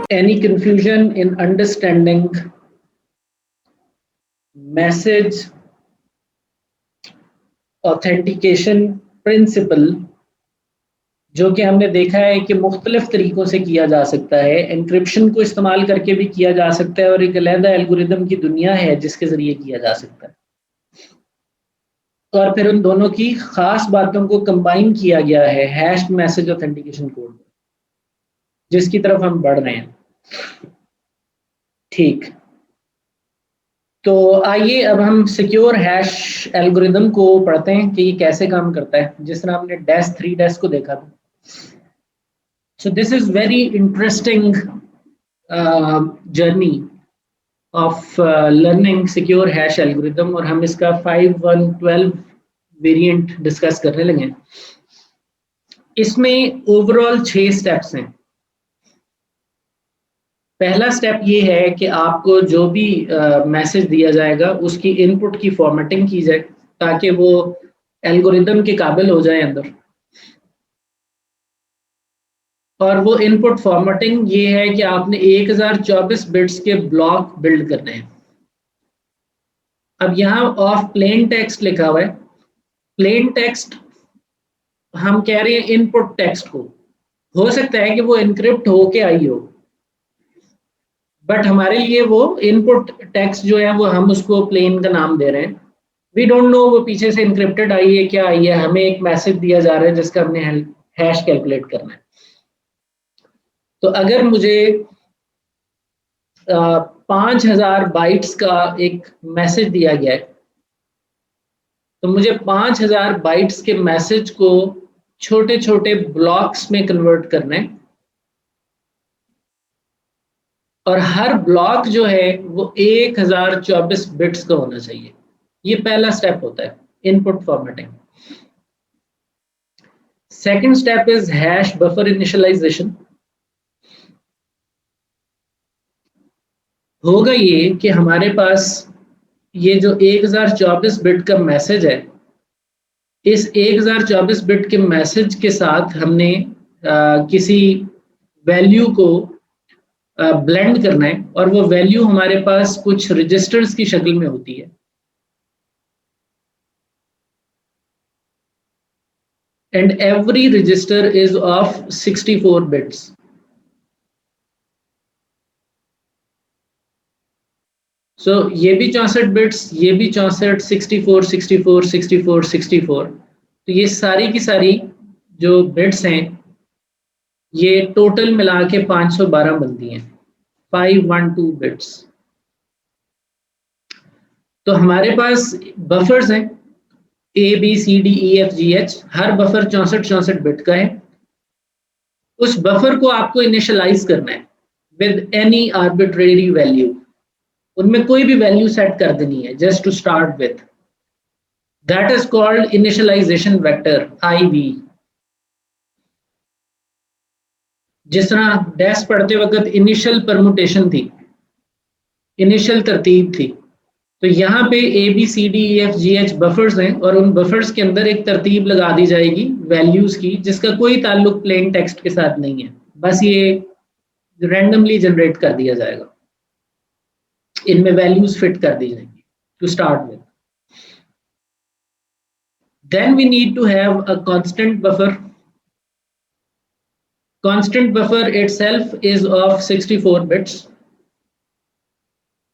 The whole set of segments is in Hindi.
any confusion in understanding message authentication principle, जो कि हमने देखा है कि मुख्तलिफ तरीक़ों से किया जा सकता है। एन्क्रिप्शन को इस्तेमाल करके भी किया जा सकता है और एक अलहदा एल्गोरिदम की दुनिया है जिसके ज़रिए किया जा सकता है। और फिर उन दोनों की ख़ास बातों को कंबाइन किया गया है हैश्ड मैसेज ऑथेंटिकेशन कोड, जिसकी तरफ हम बढ़ रहे हैं। ठीक, तो आइए अब हम सिक्योर हैश एल्गोरिदम को पढ़ते हैं कि ये कैसे काम करता है, जिस तरह हमने डैश 3 डैश को देखा था। So this is very interesting journey of learning secure hash algorithm, और हम इसका 5.1.12 वेरिएंट डिस्कस करने लगे। इसमें ओवरऑल 6 स्टेप्स हैं। पहला स्टेप ये है कि आपको जो भी मैसेज दिया जाएगा उसकी इनपुट की फॉर्मेटिंग की जाए ताकि वो एल्गोरिदम के काबिल हो जाए अंदर। और वो इनपुट फॉर्मेटिंग ये है कि आपने 1024 बिट्स के ब्लॉक बिल्ड करने हैं। अब यहाँ ऑफ प्लेन टेक्स्ट लिखा हुआ है। प्लेन टेक्स्ट हम कह रहे हैं इनपुट टेक्स्ट को, हो सकता है कि वो इनक्रिप्ट होके आई हो, बट हमारे लिए वो इनपुट टेक्स्ट जो है वो हम उसको प्लेन का नाम दे रहे हैं। वी डोंट नो वो पीछे से इनक्रिप्टेड आई है क्या आई है, हमें एक मैसेज दिया जा रहा है जिसका हमने हैश कैलकुलेट करना है। तो अगर मुझे 5000 बाइट्स का एक मैसेज दिया गया है, तो मुझे 5000 बाइट्स के मैसेज को छोटे छोटे ब्लॉक्स में कन्वर्ट करना है, और हर ब्लॉक जो है वो 1024 बिट्स का होना चाहिए। ये पहला स्टेप होता है input formatting. Second step is hash buffer initialization. होगा ये कि हमारे पास ये जो 1024 बिट का मैसेज है, इस 1024 बिट के मैसेज के साथ हमने किसी वैल्यू को ब्लेंड करना है, और वो वैल्यू हमारे पास कुछ रजिस्टर्स की शक्ल में होती है। And every register is of 64 bits. So ये भी 64 बिट्स, ये भी 64, 64, 64, 64, 64। तो ये सारी की सारी जो बिट्स हैं ये टोटल मिला के 512 बनती हैं, 512 बिट्स। तो हमारे पास बफर्स हैं ABCDEFGH, हर बफर 64 बिट का है। उस बफर को आपको इनिशियलाइज करना है विद एनी आर्बिट्रेरी वैल्यू। उनमें कोई भी वैल्यू सेट कर देनी है just to start with. That is called initialization vector, IV। जिस तरह डैश पढ़ते वक्त इनिशियल परमुटेशन थी, इनिशियल तरतीब थी, तो यहाँ पे ABCDEFGH बफर्स हैं, और उन बफर्स के अंदर एक तरतीब लगा दी जाएगी वैल्यूज की जिसका कोई ताल्लुक प्लेन टेक्स्ट के साथ नहीं है, बस ये रैंडमली जनरेट कर दिया जाएगा। इनमें वैल्यूज फिट कर दी जाएंगी to start with. Then we need to have a constant buffer. Constant buffer itself is of 64 bits,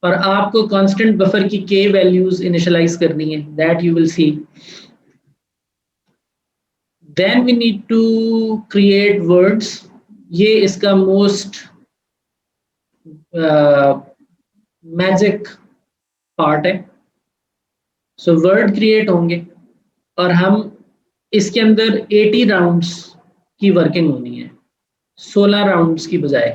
और आपको कांस्टेंट बफर की k वैल्यूज इनिशियलाइज करनी है, that you will see. Then we need to create words. ये इसका मोस्ट मैजिक पार्ट है। सो वर्ड क्रिएट होंगे और हम इसके अंदर 80 राउंड्स की वर्किंग होनी है, 16 राउंड्स की बजाय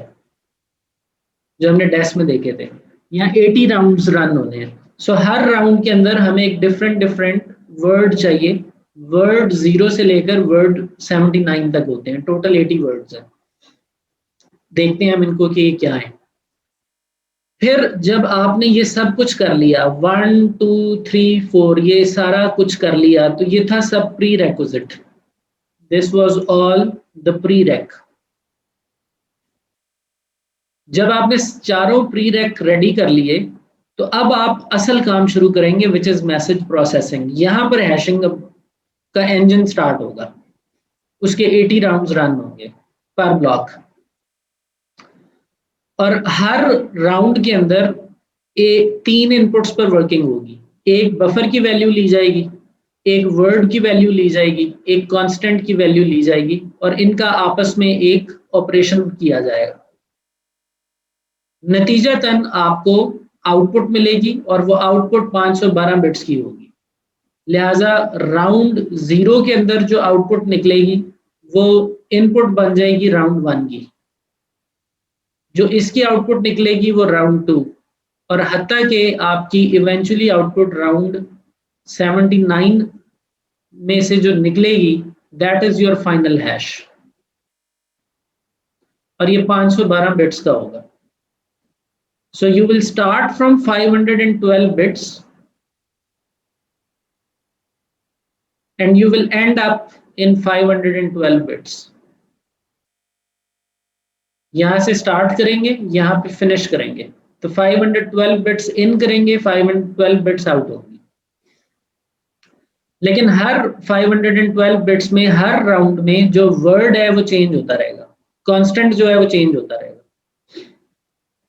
जो हमने डेस्क में देखे थे। यहाँ 80 राउंड्स रन होने हैं। सो हर राउंड के अंदर हमें एक डिफरेंट वर्ड चाहिए। वर्ड 0 से लेकर वर्ड 79 तक होते हैं, टोटल 80 वर्ड्स हैं। देखते हैं हम इनको कि ये क्या है। फिर जब आपने ये सब कुछ कर लिया, 1 2 3 4 ये सारा कुछ कर लिया, तो ये था सब prerequisite. This was all the prereq. जब आपने चारों प्री रेक रेडी कर लिए तो अब आप असल काम शुरू करेंगे विच इज मैसेज प्रोसेसिंग। यहाँ पर हैशिंग का इंजन स्टार्ट होगा, उसके 80 राउंड्स रन होंगे पर ब्लॉक, और हर राउंड के अंदर तीन इनपुट्स पर वर्किंग होगी। एक बफर की वैल्यू ली जाएगी, एक वर्ड की वैल्यू ली जाएगी, एक कांस्टेंट की वैल्यू ली जाएगी, और इनका आपस में एक ऑपरेशन किया जाएगा। नतीजतन आपको आउटपुट मिलेगी और वो आउटपुट 512 बिट्स की होगी। लिहाजा राउंड 0 के अंदर जो आउटपुट निकलेगी वो इनपुट बन जाएगी राउंड 1 की, जो इसकी आउटपुट निकलेगी वो राउंड 2, और हत्ता के आपकी इवेंचुअली आउटपुट राउंड 79 में से जो निकलेगी that is your final hash, और ये 512 बिट्स का होगा। So you will start from 512 bits and you will end up in 512 bits. यहां से स्टार्ट करेंगे, यहां पे फिनिश करेंगे, तो 512 बिट्स इन करेंगे, 512 बिट्स आउट होंगी। लेकिन हर 512 बिट्स में हर राउंड में जो वर्ड है वो चेंज होता रहेगा, कांस्टेंट जो है वो चेंज होता रहेगा।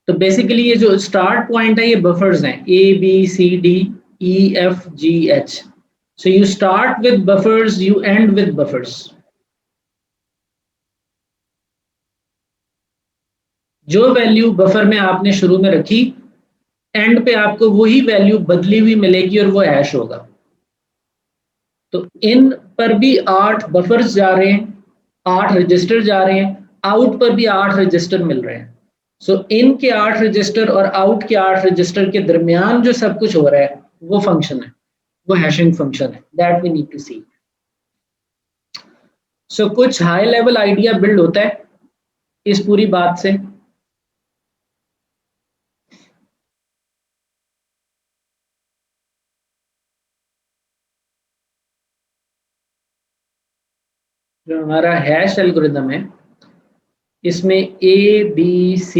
तो बेसिकली ये जो स्टार्ट पॉइंट है ये बफर्स हैं, ABCDEFGH। So you start with buffers, you end with buffers. जो वैल्यू बफर में आपने शुरू में रखी, एंड पे आपको वही वैल्यू बदली हुई मिलेगी और वो हैश होगा। तो इन पर भी 8 बफर्स जा रहे हैं, 8 रजिस्टर जा रहे हैं, आउट पर भी 8 रजिस्टर मिल रहे हैं। सो इन के 8 रजिस्टर और आउट के 8 रजिस्टर के दरमियान जो सब कुछ हो रहा है वो फंक्शन है, वो हैशिंग फंक्शन है, दैट वी नीड टू सी। सो कुछ हाई लेवल आइडिया बिल्ड होता है इस पूरी बात से। जो हमारा हैश एल्गोरिदम है इसमें ABCDEFGH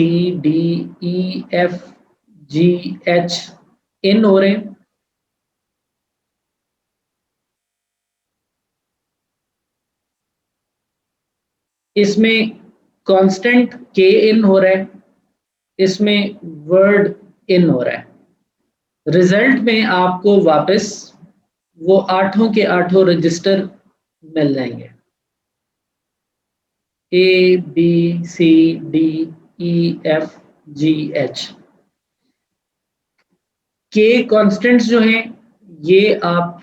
इन हो रहे हैं, इसमें कांस्टेंट K इन हो रहा है, इसमें वर्ड इन हो रहा है। रिजल्ट में आपको वापस वो 8 के 8 रजिस्टर मिल जाएंगे, ABCDEFGH। के कॉन्स्टेंट्स जो हैं ये आप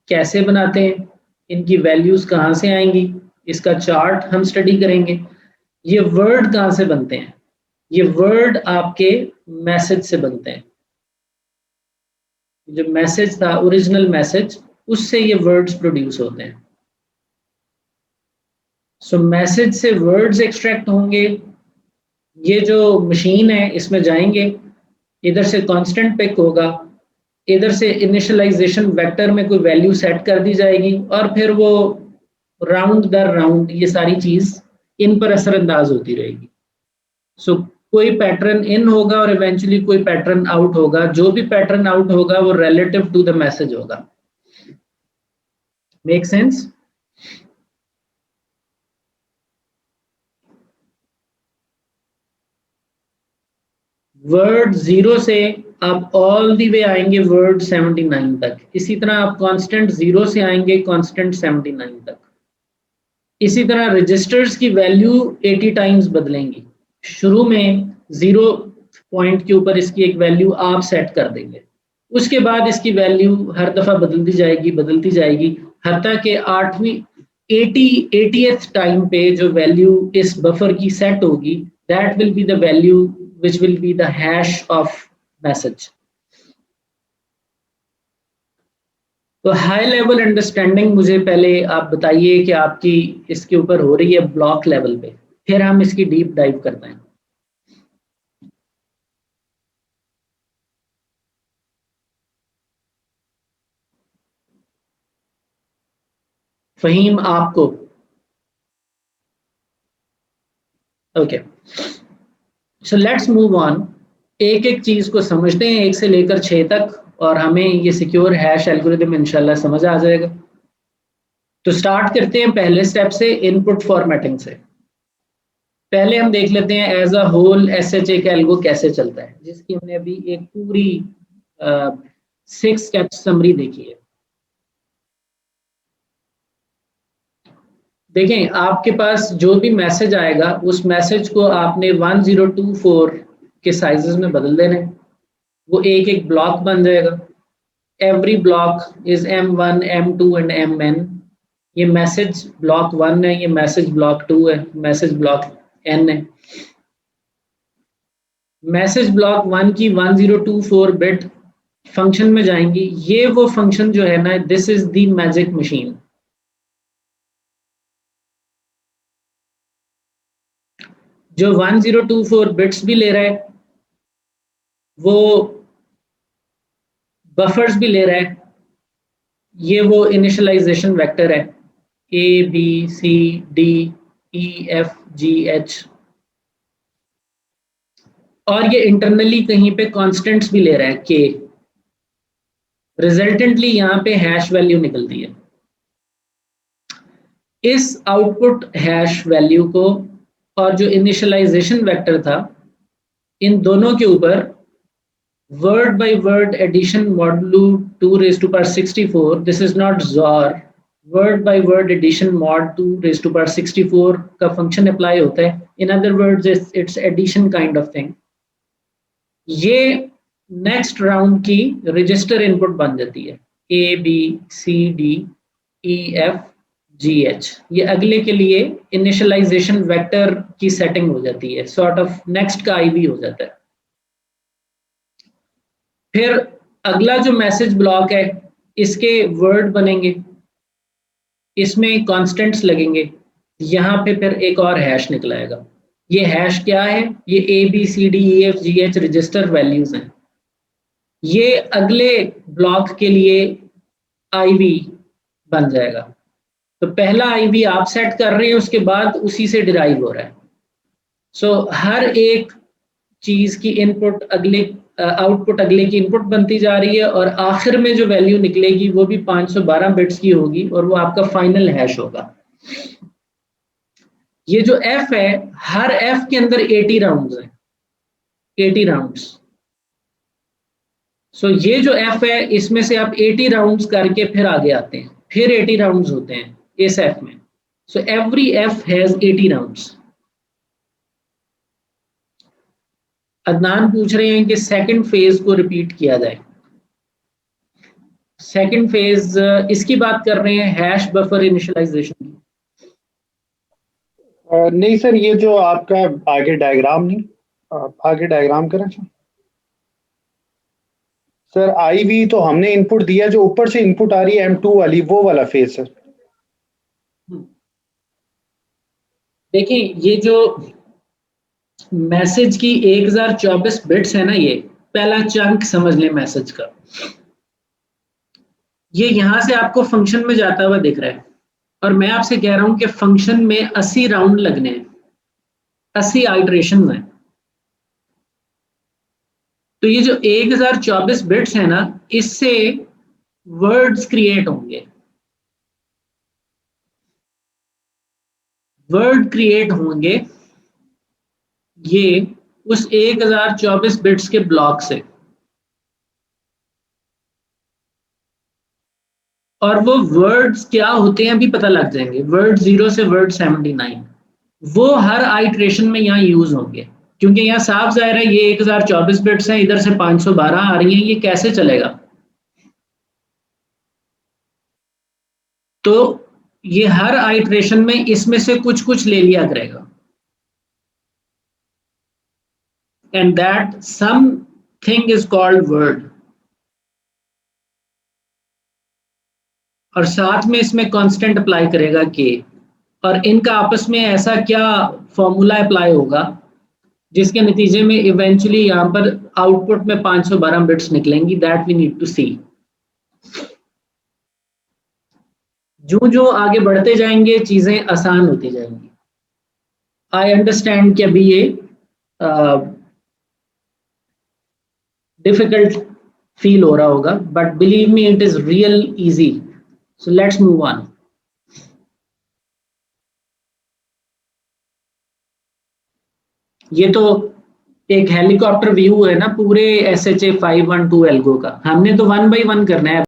कैसे बनाते हैं, इनकी वैल्यूज कहाँ से आएंगी, इसका चार्ट हम स्टडी करेंगे। ये वर्ड कहाँ से बनते हैं, ये वर्ड आपके मैसेज से बनते हैं। जो मैसेज था ओरिजिनल मैसेज, उससे ये वर्ड्स प्रोड्यूस होते हैं। सो मैसेज से वर्ड्स एक्सट्रैक्ट होंगे, ये जो मशीन है इसमें जाएंगे, इधर से कांस्टेंट पिक होगा, इधर से इनिशियलाइजेशन वेक्टर में कोई वैल्यू सेट कर दी जाएगी, और फिर वो राउंड दर राउंड ये सारी चीज इन पर असरअंदाज होती रहेगी। सो कोई पैटर्न इन होगा और इवेंचुअली कोई पैटर्न आउट होगा, जो भी पैटर्न आउट होगा वो रिलेटिव टू द मैसेज होगा। Make sense? वर्ड 0 से आप ऑल दी वे आएंगे वर्ड 79 तक, इसी तरह आप कांस्टेंट 0 से आएंगे कांस्टेंट 79 तक। इसी तरह रजिस्टर्स की वैल्यू 80 टाइम्स बदलेंगी। शुरू में 0 पॉइंट के ऊपर इसकी एक वैल्यू आप सेट कर देंगे, उसके बाद इसकी वैल्यू हर दफा बदलती जाएगी, हत्ता के 80th टाइम पे जो वैल्यू इस बफर की सेट होगी that will be the value which will be the hash of message. तो हाई लेवल अंडरस्टैंडिंग मुझे पहले आप बताइए कि आपकी इसके ऊपर हो रही है ब्लॉक लेवल पे, फिर हम इसकी डीप डाइव करते हैं। फहीम आपको okay so let's move on, एक एक चीज को समझते हैं 1 से लेकर 6 तक, और हमें ये सिक्योर हैश एल्गोरिथम इंशाल्लाह समझ आ जाएगा। तो स्टार्ट करते हैं पहले स्टेप से, इनपुट फॉर्मेटिंग से। पहले हम देख लेते हैं एज अ होल एसएचए का एल्गो कैसे चलता है, जिसकी हमने अभी एक पूरी 6 स्टेप समरी देखी है। देखें, आपके पास जो भी मैसेज आएगा उस मैसेज को आपने 1024 के साइजेस में बदल देना है, वो एक एक ब्लॉक बन जाएगा। Every block is M1 M2 and Mn। ये मैसेज ब्लॉक 1 है, ये मैसेज ब्लॉक 2 है, मैसेज ब्लॉक n है। मैसेज ब्लॉक 1 की 1024 बिट फंक्शन में जाएंगी। ये वो फंक्शन जो है ना, this is the magic machine. जो 1024 बिट्स भी ले रहा है, वो बफर्स भी ले रहा है। ये वो इनिशियलाइजेशन वेक्टर है, A B C D E F G H, और ये इंटरनली कहीं पे कॉन्स्टेंट्स भी ले रहा है के। रिजल्टेंटली यहाँ पे हैश वैल्यू निकलती है। इस आउटपुट हैश वैल्यू को और जो इनिशियलाइजेशन वेक्टर था, इन दोनों के ऊपर word by word addition modulo 2 raised to power 64, this is not XOR, word by word addition mod 2 raised to power 64 का फंक्शन अप्लाई होता है। In other words it's addition kind of thing. ये नेक्स्ट राउंड की रजिस्टर इनपुट बन जाती है, A B C D E F G H. ये अगले के लिए इनिशियलाइजेशन वेक्टर की सेटिंग हो जाती है, सॉर्ट ऑफ नेक्स्ट का आईवी हो जाता है। फिर अगला जो मैसेज ब्लॉक है, इसके वर्ड बनेंगे, इसमें कॉन्स्टेंट्स लगेंगे। यहाँ पे फिर एक और हैश निकलाएगा। ये हैश क्या है? ये A B C D E F G H register values हैं। ये अगले ब्लॉक के लिए आईवी बन जाएगा। तो पहला आईवी आप सेट कर रहे हैं, उसके बाद उसी से डिराइव हो रहा है। सो हर एक चीज की इनपुट अगले आउटपुट अगले की इनपुट बनती जा रही है, और आखिर में जो वैल्यू निकलेगी वो भी 512 बिट्स की होगी, और वो आपका फाइनल हैश होगा। ये जो एफ है, हर एफ के अंदर 80 राउंड्स हैं, 80 राउंड्स। सो ये जो एफ है, इसमें से आप 80 राउंड्स करके फिर आगे आते हैं, फिर 80 राउंड्स होते हैं इस एफ में। So every F has 80 rounds. Adnan पूछ रहे हैं कि सेकंड फेज को रिपीट किया जाए। सेकंड फेज इसकी बात कर रहे हैं, हैश बफर इनिशियलाइजेशन की। नहीं सर, ये जो आपका आगे डायग्राम नहीं, आप आगे डायग्राम करें सर। आईवी तो हमने इनपुट दिया, जो ऊपर से इनपुट आ रही है M2 वाली, वो वाला फेज सर। देखिए, ये जो मैसेज की 1024 बिट्स है ना, ये पहला चंक समझ लें मैसेज का। ये यहां से आपको फंक्शन में जाता हुआ दिख रहा है, और मैं आपसे कह रहा हूं कि फंक्शन में 80 राउंड लगने हैं, 80 आइटरेशन हैं। तो ये जो 1024 बिट्स है ना, इससे वर्ड्स क्रिएट होंगे। वर्ड क्रिएट होंगे ये उस 1024 बिट्स के ब्लॉक से, और वो वर्ड्स क्या होते हैं अभी पता लग जाएंगे। वर्ड 0 से वर्ड 79 वो हर आइट्रेशन में यहाँ यूज होंगे, क्योंकि यहाँ साफ जाहिर है ये 1024 बिट्स हैं, इधर से 512 आ रही हैं, ये कैसे चलेगा? तो ये हर आइट्रेशन में इसमें से कुछ कुछ ले लिया करेगा, and that something is called word. और साथ में इसमें कांस्टेंट अप्लाई करेगा के, और इनका आपस में ऐसा क्या फॉर्मूला अप्लाई होगा जिसके नतीजे में इवेंचुअली यहाँ पर आउटपुट में 512 बिट्स निकलेंगी। दैट वी नीड टू सी। जो जो आगे बढ़ते जाएंगे चीजें आसान होती जाएंगी। आई अंडरस्टैंड कि अभी ये डिफिकल्ट फील हो रहा होगा, but believe me it is real easy. So let's move on. ये तो एक हेलीकॉप्टर व्यू है ना पूरे SHA 512 एल्गो का. हमने तो 1 by 1 करना है.